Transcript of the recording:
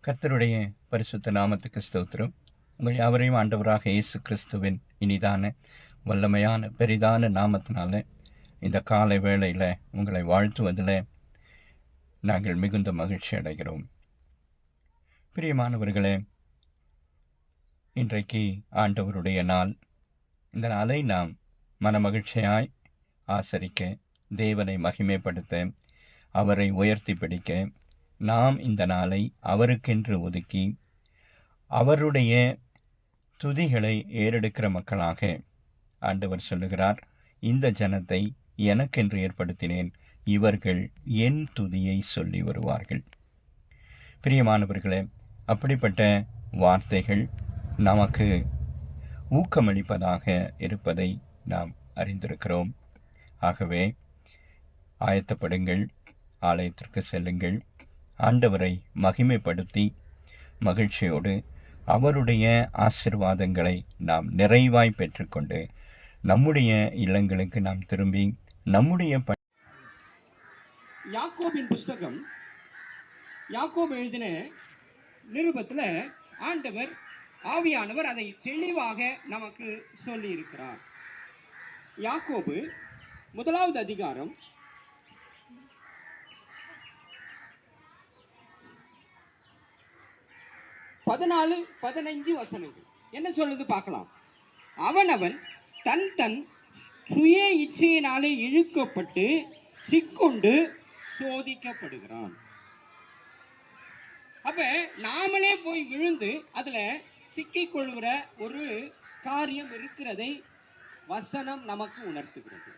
கர்த்தருடைய பரிசுத்த நாமத்துக்கு ஸ்தோத்திரம். உங்கள் யாவரையும் ஆண்டவராக இயேசு கிறிஸ்துவின் இனிதான வல்லமையான பெரிதான நாமத்தினால இந்த காலை வேளையில் உங்களை வாழ்த்துவதில் நாங்கள் மிகுந்த மகிழ்ச்சி அடைகிறோம். பிரியமானவர்களே, இன்றைக்கு ஆண்டவருடைய நாள். இந்த நாளை நாம் மனமகிழ்ச்சியாய் ஆசரிக்க, தேவனை மகிமைப்படுத்த, அவரை உயர்த்தி பிடிக்க நாம் இந்த நாளை அவருக்கென்று ஒதுக்கி அவருடைய துதிகளை ஏறெடுக்கிற மக்களாக ஆண்டவர் சொல்லுகிறார், இந்த ஜனத்தை எனக்கென்று ஏற்படுத்தினேன், இவர்கள் என் துதியை சொல்லி வருவார்கள். பிரியமானவர்களே, அப்படிப்பட்ட வார்த்தைகள் நமக்கு ஊக்கமளிப்பதாக இருப்பதை நாம் அறிந்திருக்கிறோம். ஆகவே ஆயத்தப்படுங்கள், ஆலயத்திற்கு செல்லுங்கள், ஆண்டவரை மகிமைப்படுத்தி மகிழ்ச்சியோடு அவருடைய ஆசீர்வாதங்களை நாம் நிறைவாய் பெற்றுக்கொண்டு நம்முடைய இல்லங்களுக்கு நாம் திரும்பி நம்முடைய யாக்கோபின் புஸ்தகம், யாக்கோபு எழுதின நிருபத்தில் ஆண்டவர் ஆவியானவர் அதை தெளிவாக நமக்கு சொல்லி இருக்கிறார். யாக்கோபு 1வது அதிகாரம் 14-15 வசனங்கள் என்ன சொல்லுது பார்க்கலாம். அவனவன் தன் தன் சுய இச்சையினாலே இழுக்கப்பட்டு சிக்குண்டு சோதிக்கப்படுகிறான். அப்ப நாமளே போய் விழுந்து அதுல சிக்கிக்கொள்கிற ஒரு காரியம் இருக்கிறதை வசனம் நமக்கு உணர்த்துகிறது.